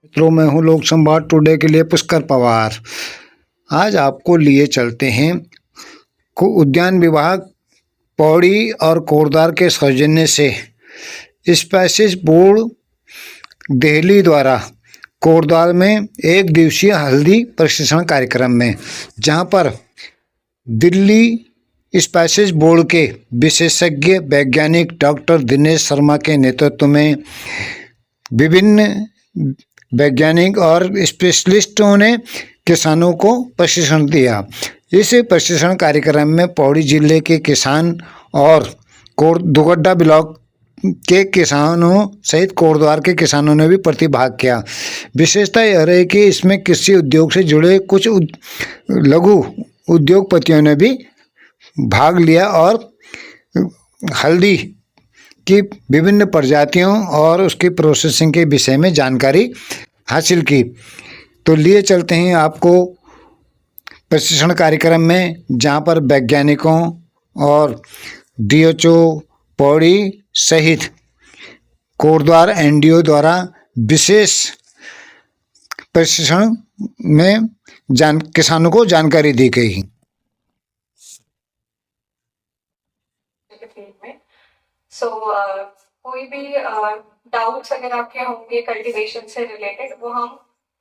मित्रों, मैं हूँ लोक संवाद टुडे के लिए पुष्कर पवार। आज आपको लिए चलते हैं उद्यान विभाग पौड़ी और कोटद्वार के सौजन्य से स्पाइसेस बोर्ड दिल्ली द्वारा कोटद्वार में एक दिवसीय हल्दी प्रशिक्षण कार्यक्रम में, जहां पर दिल्ली स्पाइसेस बोर्ड के विशेषज्ञ वैज्ञानिक डॉक्टर दिनेश शर्मा के नेतृत्व में विभिन्न वैज्ञानिक और स्पेशलिस्टों ने किसानों को प्रशिक्षण दिया। इस प्रशिक्षण कार्यक्रम में पौड़ी जिले के किसान और दुगड्डा ब्लॉक के किसानों सहित कोटद्वार के किसानों ने भी प्रतिभाग किया। विशेषता यह रही कि इसमें कृषि उद्योग से जुड़े कुछ लघु उद्योगपतियों ने भी भाग लिया और हल्दी की विभिन्न प्रजातियों और उसकी प्रोसेसिंग के विषय में जानकारी हासिल की। तो लिए चलते हैं आपको प्रशिक्षण कार्यक्रम में, जहां पर वैज्ञानिकों और डीएचओ पौड़ी सहित कोटद्वार एनडीओ द्वारा विशेष प्रशिक्षण में किसानों को जानकारी दी गई। कोई भी डाउट्स अगर आपके होंगे कल्टीवेशन से रिलेटेड, वो हम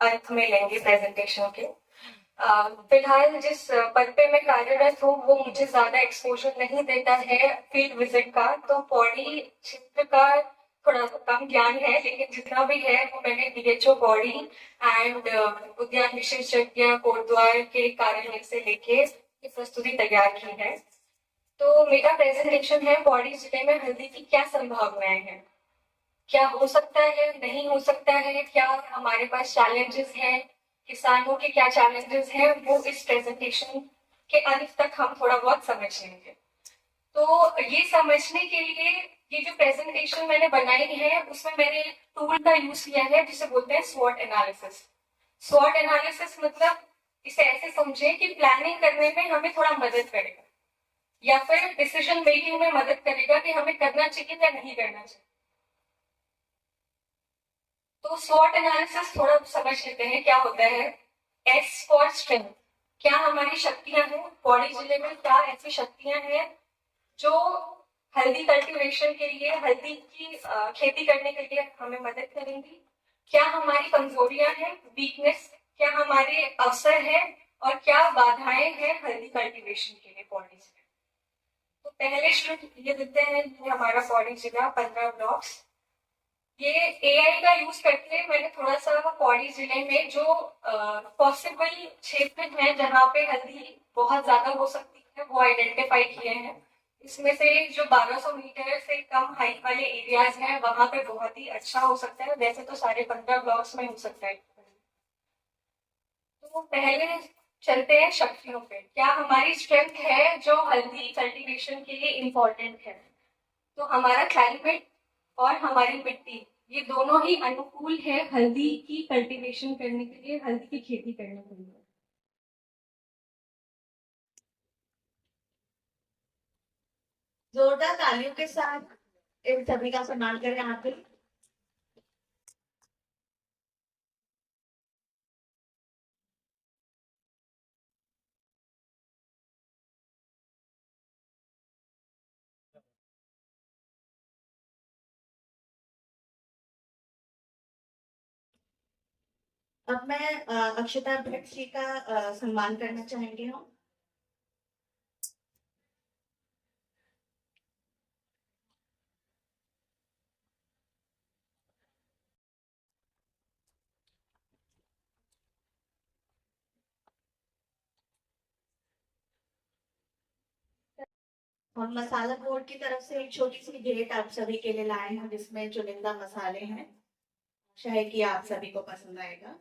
अंत में लेंगे प्रेजेंटेशन के। फिलहाल जिस पद पे मैं कार्यरत हूँ वो मुझे ज्यादा एक्सपोजर नहीं देता है फील्ड विजिट का, तो पौड़ी क्षेत्र का थोड़ा कम ज्ञान है, लेकिन जितना भी है वो मैंने डीएचओ पौड़ी एंड उद्यान विशेषज्ञ कोटद्वार के कार्यालय से लेके प्रस्तुति तैयार की है। तो मेरा प्रेजेंटेशन है पौड़ी जिले में हल्दी की क्या संभावनाएं हैं, क्या हो सकता है, नहीं हो सकता है, क्या हमारे पास चैलेंजेस हैं, किसानों के क्या चैलेंजेस हैं, वो इस प्रेजेंटेशन के अंत तक हम थोड़ा बहुत समझ लेंगे। तो ये समझने के लिए ये जो प्रेजेंटेशन मैंने बनाई है उसमें मैंने टूल का यूज किया है जिसे बोलते हैं स्वॉट एनालिसिस। स्वॉट एनालिसिस मतलब इसे ऐसे समझे कि प्लानिंग करने में हमें थोड़ा मदद करेगा या फिर डिसीजन मेकिंग में मदद करेगा कि हमें करना चाहिए या नहीं करना चाहिए। तो स्वॉट एनालिसिस थोड़ा समझ लेते हैं क्या होता है। एस फॉर स्ट्रेंथ, क्या हमारी शक्तियां हैं, पौड़ी जिले में क्या ऐसी शक्तियां हैं जो हल्दी कल्टीवेशन के लिए, हल्दी की खेती करने के लिए हमें मदद करेंगी। क्या हमारी कमजोरियां हैं, वीकनेस, क्या हमारे अवसर है और क्या बाधाएं हैं हल्दी कल्टीवेशन के लिए पौड़ी जिले। तो पहले स्टेप ये देते हैं कि हमारा पौड़ी जिला 15 ब्लॉक्स। ये एआई का यूज करके मैंने थोड़ा सा पौड़ी जिले में जो पॉसिबल क्षेत्र हैं जहाँ पे हल्दी बहुत ज्यादा हो सकती है वो आइडेंटिफाई किए हैं। इसमें से जो 1200 मीटर से कम हाइट वाले एरियाज हैं वहां पे बहुत ही अच्छा हो सकता है, वैसे तो सारे 15 ब्लॉक्स में हो सकता है। तो पहले चलते हैं शक्तियों पे, क्या हमारी स्ट्रेंथ है जो हल्दी कल्टीवेशन के लिए इम्पोर्टेंट है। तो हमारा क्लाइमेट और हमारी मिट्टी ये दोनों ही अनुकूल है हल्दी की कल्टीवेशन करने के लिए, हल्दी की खेती करने के लिए। जोरदार तालियों के साथ इन सभी का सम्मान करें यहाँ पे। अब मैं अक्षता भट्ट जी का सम्मान करना चाहेंगे हम। और मसाला बोर्ड की तरफ से एक छोटी सी भेंट आप सभी के लिए लाए हैं जिसमें चुनिंदा मसाले हैं, शायद कि आप सभी को पसंद आएगा।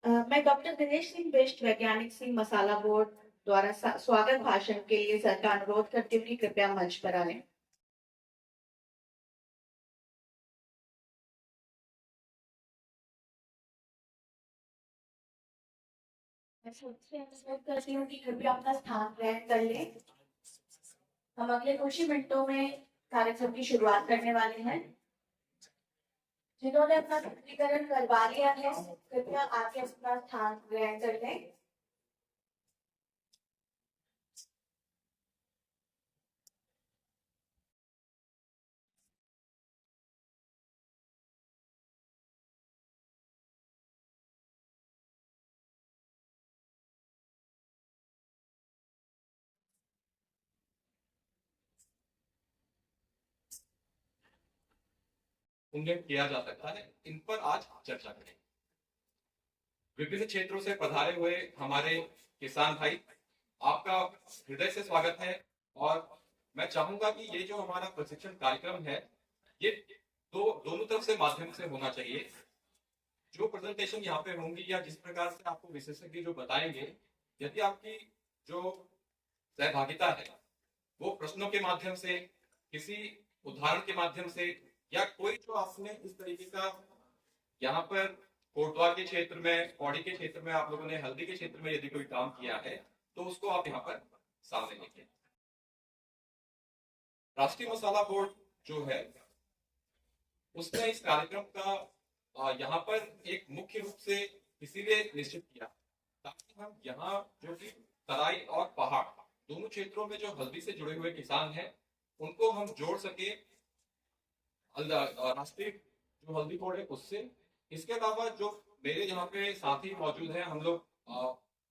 मैं डॉक्टर दिनेश सिंह बिष्ट, वैज्ञानिक सिंह, मसाला बोर्ड द्वारा स्वागत भाषण के लिए सर का अनुरोध करती हूँ कि कृपया मंच पर आए। मैं सबसे अनुरोध करती हूँ कि कृपया अपना स्थान ग्रहण कर लें। हम अगले कुछ ही मिनटों में कार्यक्रम की शुरुआत करने वाले हैं। जिन्होंने अपना पंजीकरण करवा लिया है कृपया आके अपना स्थान ग्रहण कर लें। उल्लेख किया जा सकता है, इन पर आज चर्चा करें। विभिन्न क्षेत्रों से पधारे हुए हमारे किसान भाई, आपका हृदय से स्वागत है। और मैं चाहूंगा कि ये जो हमारा प्रशिक्षण कार्यक्रम है, ये दोनों तरफ से माध्यम से होना चाहिए। जो प्रेजेंटेशन यहाँ पे होंगी या जिस प्रकार से आपको विशेषज्ञ जो बताएंगे, यदि आपकी जो सहभागिता है वो प्रश्नों के माध्यम से, किसी उदाहरण के माध्यम से, या कोई जो आपने इस तरीके का यहाँ पर कोटद्वार के क्षेत्र में, पौड़ी के क्षेत्र में, आप लोगों ने हल्दी के क्षेत्र में यदि कोई काम किया है तो उसको आप यहाँ पर सामने लेके। राष्ट्रीय मसाला बोर्ड जो है उसने इस कार्यक्रम का यहाँ पर एक मुख्य रूप से इसीलिए निश्चित किया ताकि हम यहाँ जो कि तराई और पहाड़ दोनों क्षेत्रों में जो हल्दी से जुड़े हुए किसान हैं उनको हम जोड़ सके राष्ट्रीय जो हल्दी बोर्ड है उससे। इसके अलावा जो मेरे यहाँ पे साथी मौजूद हैं, हम लोग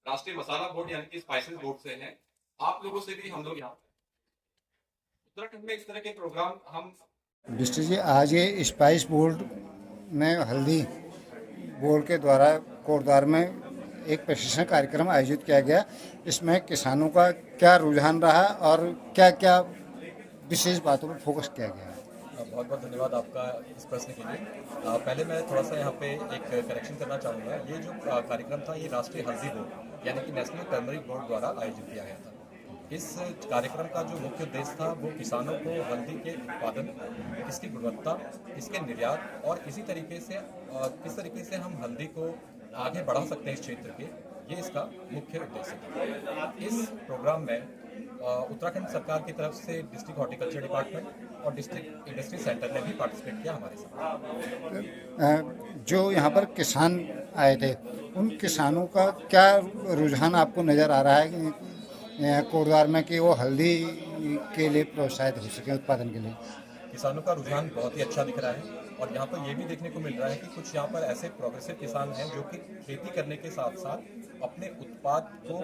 राष्ट्रीय मसाला बोर्ड यानी कि स्पाइसेस बोर्ड से हैं, आप लोगों से भी हम लोग यहाँ उत्तराखंड में इस तरह के प्रोग्राम हम। विष्णु जी, आज ये स्पाइस बोर्ड में हल्दी बोर्ड के द्वारा कोटद्वार में एक प्रशिक्षण कार्यक्रम आयोजित किया गया। इसमें किसानों का क्या रुझान रहा और क्या क्या विशेष बातों पर फोकस किया गया? बहुत बहुत धन्यवाद आपका इस प्रश्न के लिए। पहले मैं थोड़ा सा यहाँ पे एक करेक्शन करना चाहूँगा। ये जो कार्यक्रम था ये राष्ट्रीय हल्दी बोर्ड यानी कि नेशनल टर्मरिक बोर्ड द्वारा आयोजित किया गया था। इस कार्यक्रम का जो मुख्य उद्देश्य था वो किसानों को हल्दी के उत्पादन, इसकी गुणवत्ता, इसके निर्यात और इसी तरीके से किस तरीके से हम हल्दी को आगे बढ़ा सकते हैं इस क्षेत्र के, ये इसका मुख्य उद्देश्य था। इस प्रोग्राम में उत्तराखंड सरकार की तरफ से डिस्ट्रिक्ट हॉर्टिकल्चर डिपार्टमेंट और डिस्ट्रिक्ट इंडस्ट्री सेंटर ने भी पार्टिसिपेट किया हमारे साथ। जो यहाँ पर किसान आए थे उन किसानों का क्या रुझान आपको नज़र आ रहा है कोटद्वार में कि वो हल्दी के लिए प्रोत्साहित हो सके उत्पादन के लिए? किसानों का रुझान बहुत ही अच्छा दिख रहा है और यहाँ पर ये भी देखने को मिल रहा है कि कुछ यहाँ पर ऐसे प्रोग्रेसिव किसान हैं जो कि खेती करने के साथ साथ अपने उत्पाद को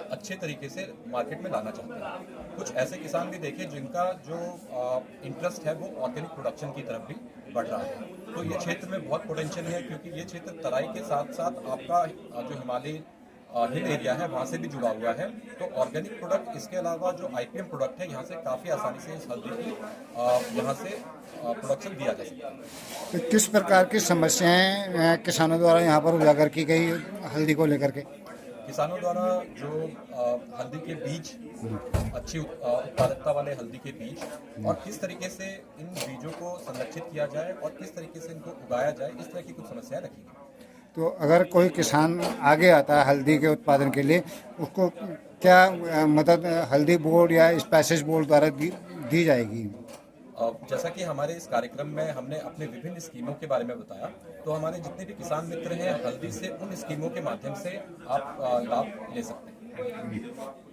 अच्छे तरीके से मार्केट में लाना चाहते हैं। कुछ ऐसे किसान भी देखे जिनका जो इंटरेस्ट है वो ऑर्गेनिक प्रोडक्शन की तरफ भी बढ़ रहा है। तो ये क्षेत्र में बहुत पोटेंशियल है क्योंकि ये क्षेत्र तराई के साथ साथ आपका जो हिमालय हिल एरिया है वहाँ से भी जुड़ा हुआ है। तो ऑर्गेनिक प्रोडक्ट, इसके अलावा जो आईपीएम प्रोडक्ट है यहाँ से काफ़ी आसानी से इस हल्दी की यहाँ से प्रोडक्शन दिया जा सकता है। तो किस प्रकार की समस्याएं किसानों द्वारा यहाँ पर उजागर की गई हल्दी को लेकर के? किसानों द्वारा जो हल्दी के बीज, अच्छी उत्पादकता वाले हल्दी के बीज और किस तरीके से इन बीजों को संरक्षित किया जाए और किस तरीके से इनको उगाया जाए, इस तरह की कुछ समस्याएं रखी गई। तो अगर कोई किसान आगे आता है हल्दी के उत्पादन के लिए, उसको क्या मदद हल्दी बोर्ड या स्पाइसेस बोर्ड द्वारा दी जाएगी? जैसा कि हमारे इस कार्यक्रम में हमने अपने विभिन्न स्कीमों के बारे में बताया, तो हमारे जितने भी किसान मित्र हैं हल्दी से उन स्कीमों के माध्यम से आप लाभ ले सकते हैं।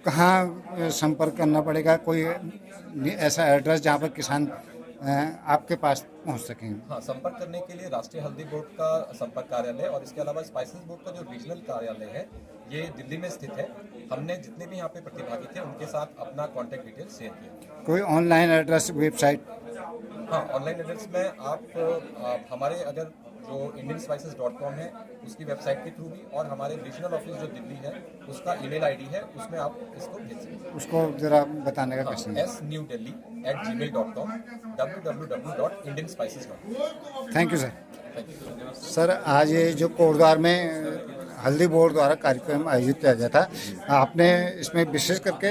कहाँ संपर्क करना पड़ेगा? कोई ऐसा एड्रेस जहाँ पर किसान आपके पास पहुंच सकें? हाँ, संपर्क करने के लिए राष्ट्रीय हल्दी बोर्ड का संपर्क कार्यालय और इसके अलावा स्पाइसेस बोर्ड का जो रीजनल कार्यालय है ये दिल्ली में स्थित है। हमने जितने भी यहाँ पे प्रतिभागी थे उनके साथ अपना कॉन्टैक्ट डिटेल शेयर किया। कोई ऑनलाइन एड्रेस, वेबसाइट? हाँ, ऑनलाइन एड्रेस में आप हमारे अगर जो indianspices.com है उसकी वेबसाइट के थ्रू भी और हमारे रीजनल ऑफिस जो दिल्ली है उसका ईमेल आईडी है, उसमें आप इसको भेज सकते हैं। उसको जरा बताने का क्वेश्चन है। snewdelhi@gmail.com www.indianspices.com। Thank you sir. Sir, आज ये जो कोटद्वार में हल्दी बोर्ड द्वारा कार्यक्रम आयोजित किया गया था, आपने इसमें विशेष करके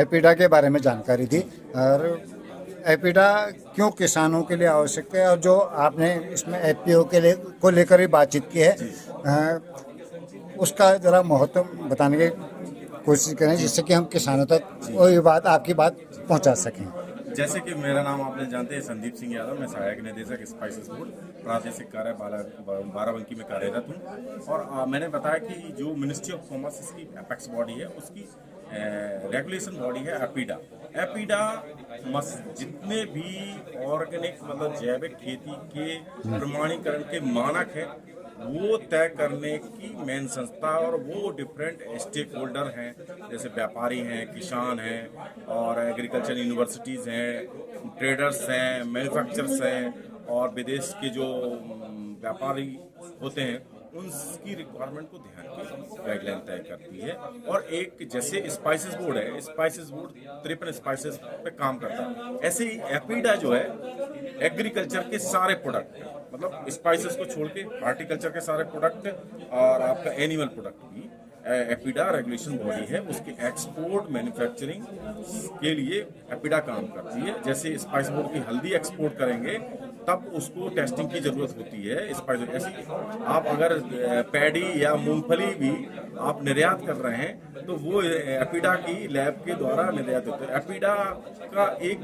एपिडा के बारे में जानकारी दी और एपिडा क्यों किसानों के लिए आवश्यक है और जो आपने इसमें एफपीओ के लिए को लेकर भी बातचीत की है उसका ज़रा महत्व बताने की कोशिश करें जिससे कि हम किसानों तक वही बात आपकी बात पहुंचा सकें। जैसे कि मेरा नाम आपने जानते हैं संदीप सिंह यादव, मैं सहायक निदेशक स्पाइसेस बोर्ड प्रादेशिक कार्य बाराबंकी में कार्यरत हूँ। और मैंने बताया कि जो मिनिस्ट्री ऑफ कॉमर्स इसकी एपेक्स बॉडी है, उसकी रेगुलेशन बॉडी है एपीडा। एपीडा जितने भी ऑर्गेनिक मतलब जैविक खेती के प्रमाणीकरण के मानक है वो तय करने की मेन संस्था, और वो डिफरेंट स्टेक होल्डर हैं, जैसे व्यापारी हैं, किसान हैं, और एग्रीकल्चर यूनिवर्सिटीज़ हैं, ट्रेडर्स हैं, मैन्युफैक्चरर्स हैं, और विदेश के जो व्यापारी होते हैं उनकी रिक्वायरमेंट को ध्यान की गाइडलाइन तय करती है। और एक जैसे स्पाइसेस बोर्ड है, स्पाइसेस बोर्ड 53 स्पाइसेस पे काम करता है, ऐसे ही एपीडा जो है एग्रीकल्चर के सारे प्रोडक्ट मतलब स्पाइसेस को छोड़ के हॉर्टिकल्चर के सारे प्रोडक्ट और आपका एनिमल प्रोडक्ट भी एपीडा रेगुलेशन बॉडी है, उसके एक्सपोर्ट मैन्युफैक्चरिंग के लिए एपीडा काम करती है। जैसे स्पाइस बोर्ड की हल्दी एक्सपोर्ट करेंगे तब उसको टेस्टिंग की जरूरत होती है। स्पाइस ऐसी आप अगर पैडी या मूंगफली भी आप निर्यात कर रहे हैं तो वो एपीडा की लैब के द्वारा निर्यात होते हैं। एपीडा का एक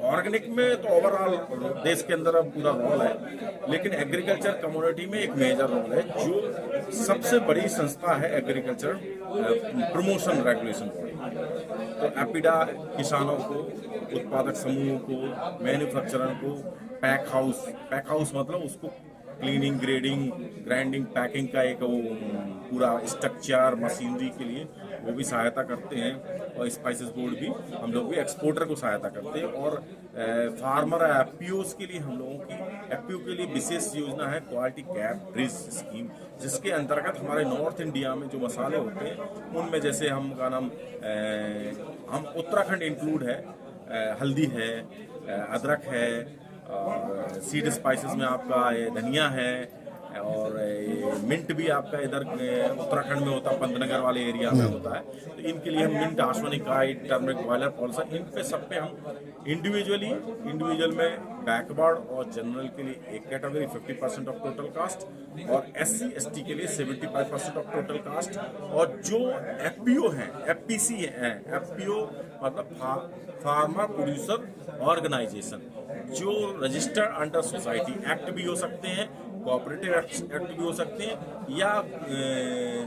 ऑर्गेनिक में तो ओवरऑल देश के अंदर अब पूरा रोल है, लेकिन एग्रीकल्चर कम्युनिटी में एक मेजर रोल है। जो सबसे बड़ी संस्था है एग्रीकल्चर प्रमोशन रेगुलेशन बॉडी, तो एपीडा किसानों को, उत्पादक समूहों को, मैन्युफैक्चरर को पैक हाउस मतलब उसको क्लीनिंग, ग्रेडिंग, ग्राइंडिंग, पैकिंग का एक वो पूरा स्ट्रक्चर मशीनरी के लिए वो भी सहायता करते हैं। और स्पाइसेस बोर्ड भी हम लोग भी एक्सपोर्टर को सहायता करते हैं। और फार्मर एफपीओज के लिए हम लोगों की एफपीओ के लिए विशेष योजना है क्वालिटी गैप ब्रिज स्कीम, जिसके अंतर्गत हमारे नॉर्थ इंडिया में जो मसाले होते हैं उनमें जैसे हम उत्तराखंड इंक्लूड है, हल्दी है, अदरक है, और सीड स्पाइसेस में आपका ये धनिया है, और मिंट भी आपका इधर उत्तराखंड में होता है, पंतनगर वाले एरिया में होता है। तो इनके लिए हम मिंट, आश्वनिकाइट, टर्मरिक, बॉयलर, पॉल्सा, इन पे सब पे हम इंडिविजुअल में बैकवर्ड और जनरल के लिए एक कैटेगरी 50% ऑफ टोटल कास्ट, और SC ST के लिए 75% ऑफ टोटल कास्ट। और जो FPO हैं, FPC हैं, FPO मतलब फार्मर प्रोड्यूसर ऑर्गेनाइजेशन, जो रजिस्टर्ड अंडर सोसाइटी एक्ट भी हो सकते हैं, कोऑपरेटिव एक्ट भी हो सकते हैं, या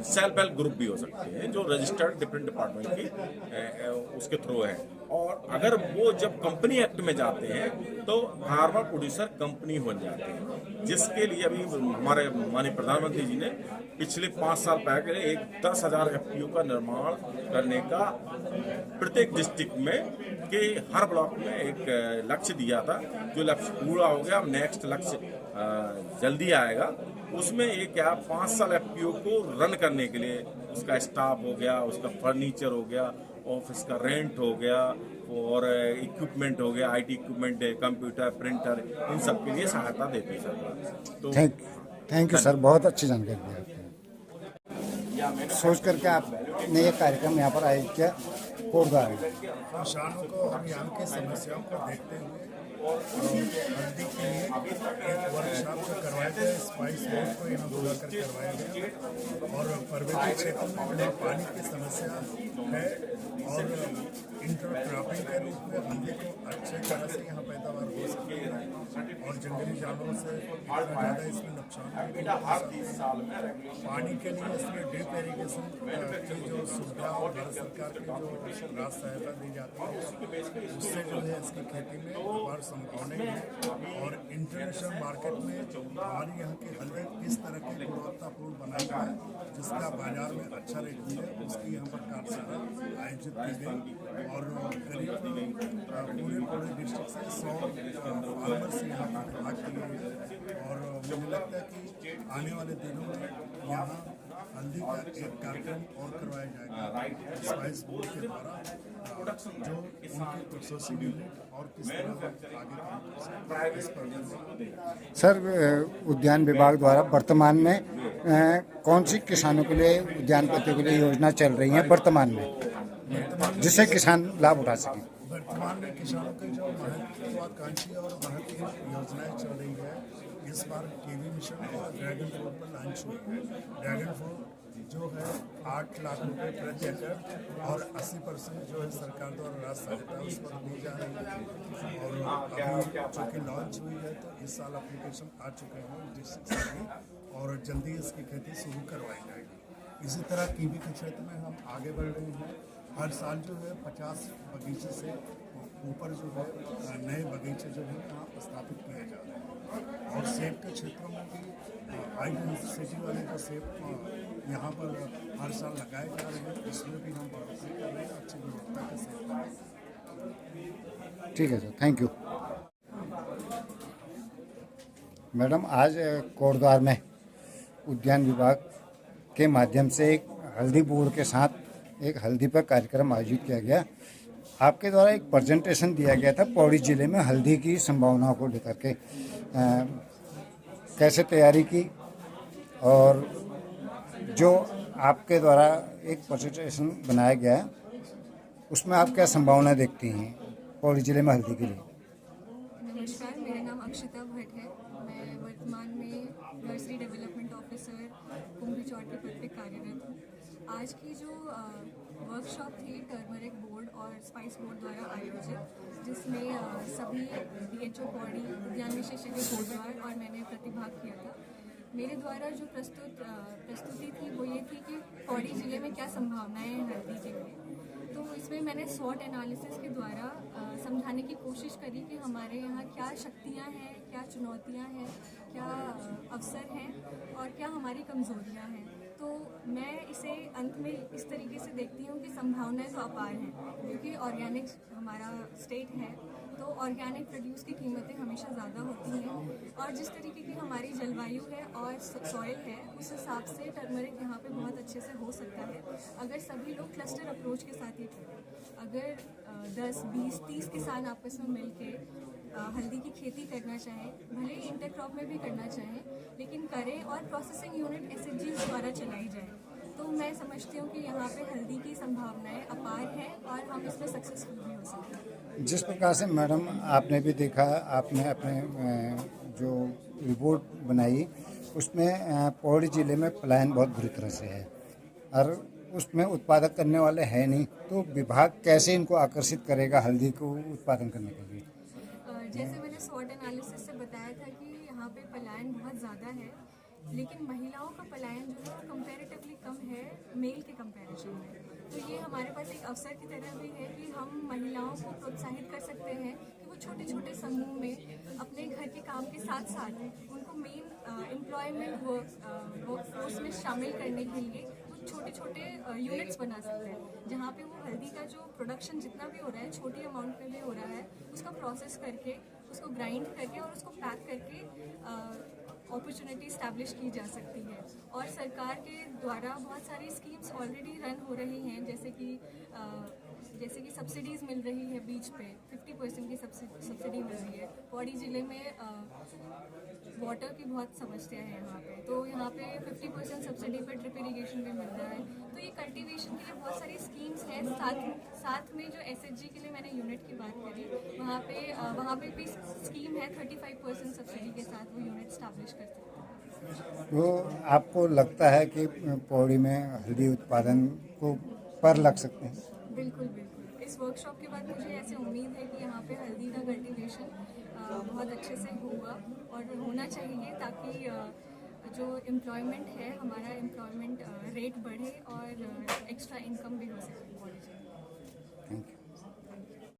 सेल्फ हेल्प ग्रुप भी हो सकते हैं, जो रजिस्टर्ड डिफरेंट डिपार्टमेंट के उसके थ्रू है। और अगर वो जब कंपनी एक्ट में जाते हैं तो फार्मर प्रोड्यूसर कंपनी बन जाते हैं, जिसके लिए अभी हमारे माननीय प्रधानमंत्री जी ने पिछले 5 साल पहले एक 10,000 FPO का निर्माण करने का प्रत्येक डिस्ट्रिक्ट में के हर ब्लॉक में एक लक्ष्य दिया था, जो लक्ष्य पूरा हो गया। अब नेक्स्ट लक्ष्य जल्दी आएगा। उसमें ये क्या 5 साल FPO को रन करने के लिए उसका स्टाफ हो गया, उसका फर्नीचर हो गया, ऑफिस का रेंट हो गया, और इक्विपमेंट हो गया, IT इक्विपमेंट, कंप्यूटर, प्रिंटर, इन सब के लिए सहायता देती है सरकार। तो थैंक यू सर, बहुत अच्छी जानकारी दी आपने। सोच करके आपने ये कार्यक्रम यहाँ पर आयोजित किया कोटद्वार में। किसानों को हम यहाँ की समस्याओं को देखते हुए हल्दी के लिए एक वर्कशॉप जो करवाया गया, स्पाइस बोर्ड को यहाँ बुला कर करवाया गया। और पर्वतीय क्षेत्र में जहाँ पानी की समस्या है और इंटरक्रॉपिंग के रूप में हल्दी को अच्छे तरह से यहाँ पैदावार हो सकती है, और जंगली जानवरों से इतना ज़्यादा इसमें नुकसान पानी के लिए इसमें ड्रिप इरीगेशन की जो सुविधा और भारत सरकार की जो राज सहायता दी जाती है, उससे जो है इसकी खेती में और संभावनाएं हैं। और इंटरनेशनल मार्केट में हमारी यहाँ की हल्दी किस तरह की गुणवत्तापूर्ण बनाई है, जिसका बाजार में अच्छा रेट मिले, उसकी यहाँ पर कार्यशाला आयोजित की गई। और करीब पूरे डिस्ट्रिक्ट से 100 फार्मर्स यहाँ पर भाग लिए। और मुझे लगता है कि आने वाले दिनों में यहाँ हल्दी का एक कार्यक्रम और करवाया जाएगा स्पाइस बोर्ड के द्वारा, जो उनकी प्रोसेसिंग यूनिट और किस तरह आगे इस पर। सर, उद्यान विभाग द्वारा वर्तमान में कौन सी किसानों के लिए, उद्यानपतियों के लिए योजना चल रही है वर्तमान में, जिससे किसान लाभ उठा सकें? वर्तमान में किसानों की जो महत्वाकांक्षी और महत्वपूर्ण योजनाएं चल रही है, इस बार टीवी मिशन और ड्रैगन फ्रूट पर लॉन्च हुई है। ड्रैगन फ्रूट जो है 8 लाख रुपए प्रति एकड़ और 80% जो है सरकार द्वारा राशि सहायता उस पर दी जा रही है। और अभी चूँकि लॉन्च हुई है तो इस साल एप्लीकेशन आ चुके हैं डिस्ट्रिक्ट से भी और जल्दी इसकी खेती शुरू करवाई जाएगी। इसी तरह कीवी के क्षेत्र में हम आगे बढ़ रहे हैं। हर साल जो है 50 बगीचे से ऊपर जो है नए बगीचे जो है यहाँ स्थापित किए जा रहे हैं। और सेब के क्षेत्रों में भी हाई डेंसिटी वाले जो सेब यहाँ पर हर साल लगाए जा रहे हैं, इसमें भी हम बढ़ोतरी कर रहे हैं, अच्छी गुणवत्ता के सेब। ठीक है सर, थैंक यू। मैडम, आज कोटद्वार में उद्यान विभाग के माध्यम से एक हल्दी बोर्ड के साथ एक हल्दी पर कार्यक्रम आयोजित किया गया। आपके द्वारा एक प्रेजेंटेशन दिया गया था पौड़ी जिले में हल्दी की संभावनाओं को लेकर के, कैसे तैयारी की और जो आपके द्वारा एक प्रेजेंटेशन बनाया गया है उसमें आप क्या संभावना देखती हैं पौड़ी जिले में हल्दी के लिए? नमस्कार, मेरा नाम अक्षिता भट्ट है। मैं वर्तमान में नर्सरी डेवलपमेंट ऑफिसर कुंभी चौड़ के पद पर कार्यरत हूँ। आज की जो वर्कशॉप थी टर्मरिक बोर्ड और स्पाइस बोर्ड द्वारा आयोजित, जिसमें सभी DHO पौड़ी, उद्यान विशेषज्ञ कोटद्वार और मैंने प्रतिभाग किया था। मेरे द्वारा जो प्रस्तुति थी वो ये थी कि पौड़ी ज़िले में क्या संभावनाएं हैं हल्दी के लिए। तो इसमें मैंने SWOT एनालिसिस के द्वारा समझाने की कोशिश करी कि हमारे यहाँ क्या शक्तियाँ हैं, क्या चुनौतियाँ हैं, क्या अवसर हैं और क्या हमारी कमज़ोरियाँ हैं। तो मैं इसे अंत में इस तरीके से देखती हूँ कि संभावनाएं तो अपार हैं, क्योंकि ऑर्गेनिक हमारा स्टेट है तो ऑर्गेनिक प्रोड्यूस की कीमतें हमेशा ज़्यादा होती हैं और जिस तरीके की हमारी जलवायु है और सॉइल है उस हिसाब से टर्मरिक यहाँ पे बहुत अच्छे से हो सकता है अगर सभी लोग क्लस्टर अप्रोच के साथ ही अगर 10, 20, 30 किसान आपस में मिल के हल्दी की खेती करना चाहें, भले ही इंटरक्रॉप में भी करना चाहें, लेकिन करें और प्रोसेसिंग यूनिट SHGs द्वारा चलाई जाए, तो मैं समझती हूँ कि यहाँ पे हल्दी की संभावनाएं अपार हैं और हम इसमें सक्सेसफुल भी हो सकते हैं। जिस प्रकार से मैडम आपने भी देखा, आपने अपने जो रिपोर्ट बनाई उसमें पौड़ी ज़िले में पलायन बहुत बुरी तरह से है और उसमें उत्पादक करने वाले हैं नहीं, तो विभाग कैसे इनको आकर्षित करेगा हल्दी को उत्पादन करने के लिए? जैसे मैंने SWOT एनालिसिस से बताया था कि यहाँ पे पलायन बहुत ज़्यादा है, लेकिन महिलाओं का पलायन जो है वो कंपैरेटिवली कम है मेल के कंपैरिजन में। तो ये हमारे पास एक अवसर की तरह भी है कि हम महिलाओं को प्रोत्साहित कर सकते हैं कि वो छोटे छोटे समूह में अपने घर के काम के साथ साथ उनको मेन एम्प्लॉयमेंट वर्कफोर्स में शामिल करने के लिए छोटे छोटे यूनिट्स बना सकते हैं, जहाँ पे वो हल्दी का जो प्रोडक्शन जितना भी हो रहा है, छोटी अमाउंट में भी हो रहा है, उसका प्रोसेस करके उसको ग्राइंड करके और उसको पैक करके अपॉर्चुनिटी इस्टेब्लिश की जा सकती है। और सरकार के द्वारा बहुत सारी स्कीम्स ऑलरेडी रन हो रही हैं, जैसे कि सब्सिडीज़ मिल रही है बीज पे 50% की सब्सिडी मिल रही है। पौड़ी ज़िले में वाटर की बहुत समस्या है यहाँ पे, तो यहाँ पे 50% सब्सिडी पे ड्रिप इरिगेशन भी मिल रहा है। तो ये कल्टीवेशन के लिए बहुत सारी स्कीम्स हैं। साथ में जो SHG के लिए मैंने यूनिट की बात करी, वहाँ पे भी स्कीम है 35% सब्सिडी के साथ वो यूनिट स्टैब्लिश कर सकते हैं। तो आपको लगता है कि पौड़ी में हल्दी उत्पादन को पर लग सकते हैं? बिल्कुल बिल्कुल। इस वर्कशॉप के बाद मुझे ऐसे उम्मीद है कि यहाँ पे हल्दी का कल्टीवेशन बहुत अच्छे से होगा और होना चाहिए, ताकि जो एम्प्लॉयमेंट है हमारा एम्प्लॉयमेंट रेट बढ़े और एक्स्ट्रा इनकम भी हो सके।